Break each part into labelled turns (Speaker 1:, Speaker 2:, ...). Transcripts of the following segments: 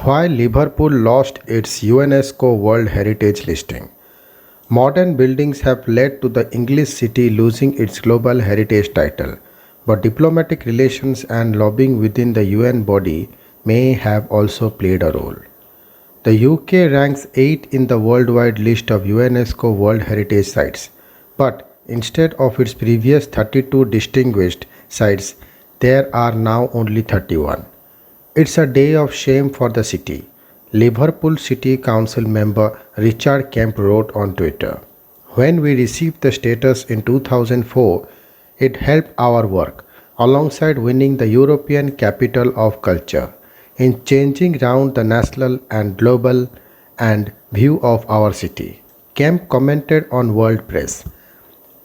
Speaker 1: Why Liverpool lost its UNESCO World Heritage listing. Modern buildings have led to the English city losing its global heritage title, but diplomatic relations and lobbying within the UN body may have also played a role. The UK ranks 8 in the worldwide list of UNESCO World Heritage Sites, but instead of its previous 32 distinguished sites, there are now only 31. It's a day of shame for the city, Liverpool City Council member Richard Kemp wrote on Twitter. When we received the status in 2004, it helped our work, alongside winning the European Capital of Culture, in changing round the national and global and view of our city. Kemp commented on World Press.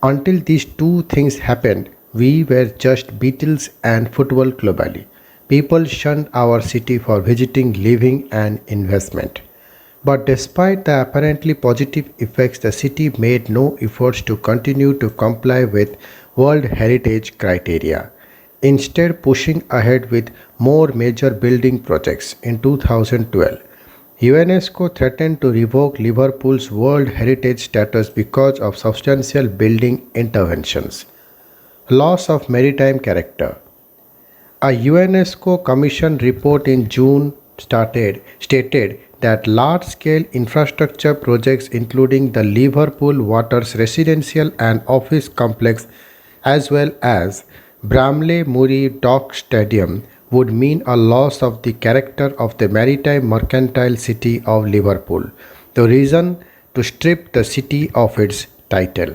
Speaker 1: Until these two things happened, we were just Beatles and football globally. People shunned our city for visiting, living, and investment. But despite the apparently positive effects, the city made no efforts to continue to comply with World Heritage criteria, instead, pushing ahead with more major building projects. In 2012, UNESCO threatened to revoke Liverpool's World Heritage status because of substantial building interventions. Loss of maritime character. A UNESCO Commission report in June stated that large scale infrastructure projects, including the Liverpool Waters residential and office complex, as well as Bramley Murray Dock Stadium, would mean a loss of the character of the maritime mercantile city of Liverpool, the reason to strip the city of its title.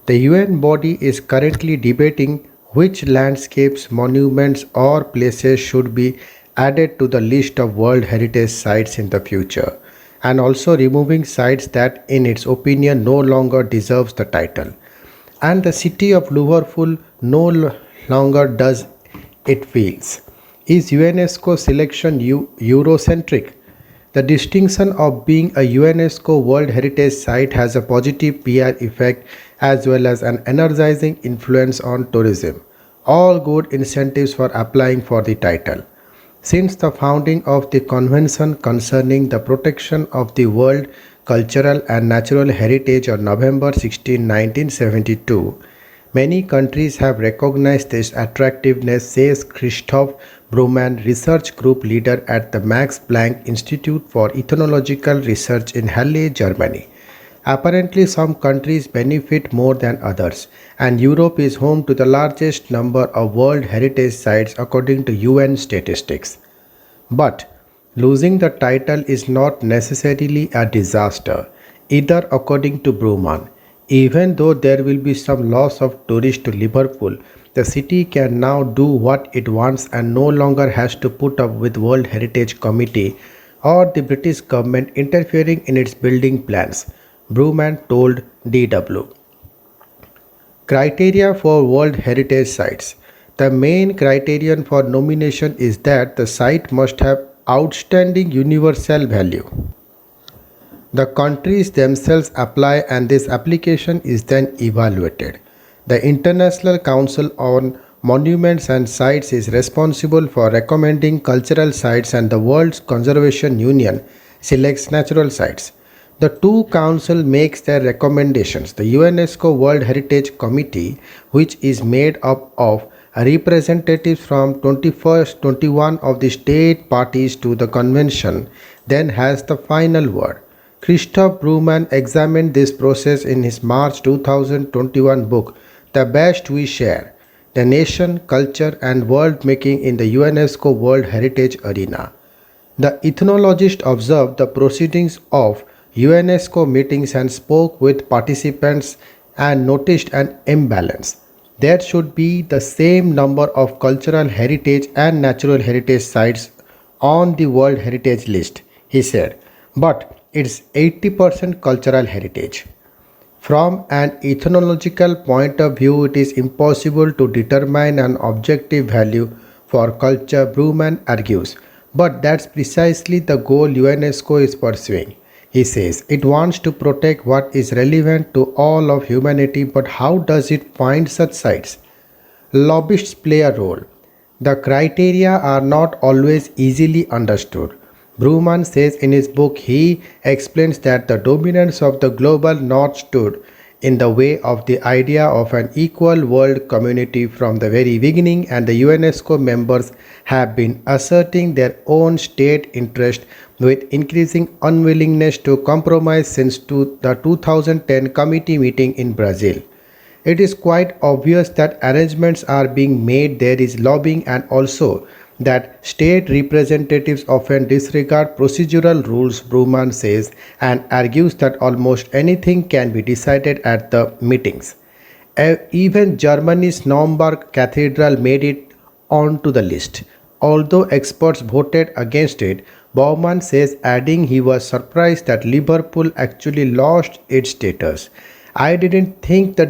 Speaker 1: The UN body is currently debating which landscapes, monuments, or places should be added to the list of World Heritage Sites in the future, and also removing sites that, in its opinion, no longer deserves the title. And the city of Liverpool no longer does it feels. Is UNESCO selection Eurocentric? The distinction of being a UNESCO World Heritage Site has a positive PR effect as well as an energizing influence on tourism. All good incentives for applying for the title. Since the founding of the Convention concerning the protection of the world cultural and natural heritage on November 16, 1972, many countries have recognized this attractiveness, says Christoph Brumann, research group leader at the Max Planck Institute for Ethnological Research in Halle, Germany. Apparently, some countries benefit more than others, and Europe is home to the largest number of World Heritage Sites according to UN statistics. But losing the title is not necessarily a disaster, either according to Bruman. Even though there will be some loss of tourists to Liverpool, the city can now do what it wants and no longer has to put up with World Heritage Committee or the British government interfering in its building plans, Bruman told DW. Criteria for World Heritage Sites. The main criterion for nomination is that the site must have outstanding universal value. The countries themselves apply and this application is then evaluated. The International Council on Monuments and Sites is responsible for recommending cultural sites and the World Conservation Union selects natural sites. The two councils makes their recommendations. The UNESCO World Heritage Committee, which is made up of representatives from 21 of the state parties to the convention, then has the final word. Christoph Brumann examined this process in his March 2021 book, The Best We Share, The Nation, Culture and World Making in the UNESCO World Heritage Arena. The ethnologist observed the proceedings of UNESCO meetings and spoke with participants and noticed an imbalance. There should be the same number of cultural heritage and natural heritage sites on the World Heritage list, he said, but it's 80% cultural heritage. From an ethnological point of view, it is impossible to determine an objective value for culture, Bruman argues, but that's precisely the goal UNESCO is pursuing. He says it wants to protect what is relevant to all of humanity, but how does it find such sites? Lobbyists play a role. The criteria are not always easily understood. Bruman says in his book, he explains that the dominance of the global north stood in the way of the idea of an equal world community from the very beginning, and the UNESCO members have been asserting their own state interest with increasing unwillingness to compromise since the 2010 committee meeting in Brazil. It is quite obvious that arrangements are being made, there is lobbying, and also that state representatives often disregard procedural rules, Bruman says, and argues that almost anything can be decided at the meetings. Even Germany's Naumburg Cathedral made it onto the list. Although experts voted against it, Baumann says, adding he was surprised that Liverpool actually lost its status. I didn't think the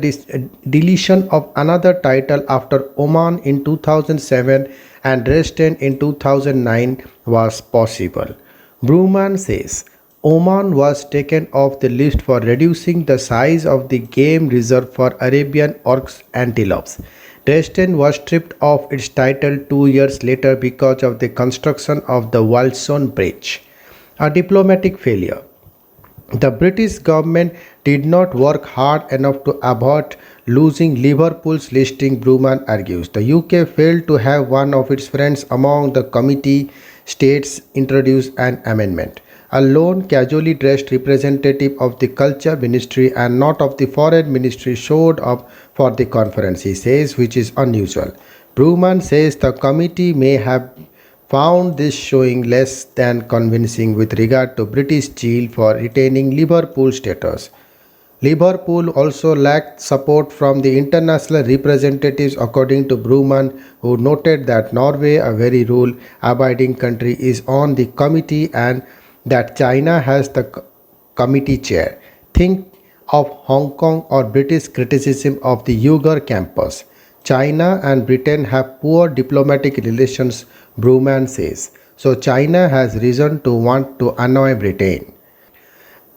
Speaker 1: deletion of another title after Oman in 2007 and Dresden in 2009 was possible. Bruman says Oman was taken off the list for reducing the size of the game reserve for Arabian oryx antelopes. Dresden was stripped of its title 2 years later because of the construction of the Wallsone Bridge, a diplomatic failure. The British government did not work hard enough to avert losing Liverpool's listing, Bruman argues. The UK failed to have one of its friends among the committee states introduce an amendment. A lone casually dressed representative of the culture ministry and not of the foreign ministry showed up for the conference, he says, which is unusual. Bruman says the committee may have found this showing less than convincing with regard to British zeal for retaining Liverpool status. Liverpool also lacked support from the international representatives, according to Bruman, who noted that Norway, a very rule abiding country, is on the committee and that China has the committee chair. Think of Hong Kong or British criticism of the Uyghur campus. China and Britain have poor diplomatic relations, Bruman says. So China has reason to want to annoy Britain.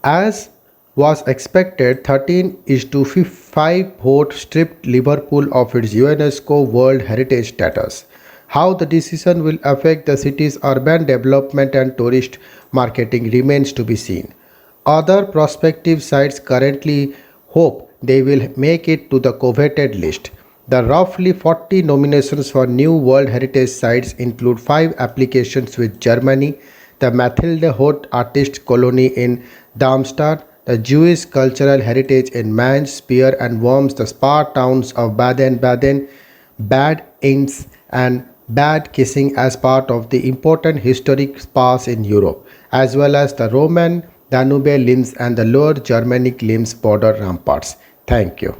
Speaker 1: As was expected, 13 is to 5 vote stripped Liverpool of its UNESCO World Heritage status. How the decision will affect the city's urban development and tourist marketing remains to be seen. Other prospective sites currently hope they will make it to the coveted list. The roughly 40 nominations for new World Heritage sites include 5 applications with Germany, the Mathilde Hoth Artist Colony in Darmstadt, the Jewish Cultural Heritage in Mainz, Speyer and Worms, the spa towns of Baden-Baden, Bad Eins and Bad Kissing as part of the important historic spas in Europe, as well as the Roman Danube limbs and the lower Germanic limbs border ramparts. Thank you.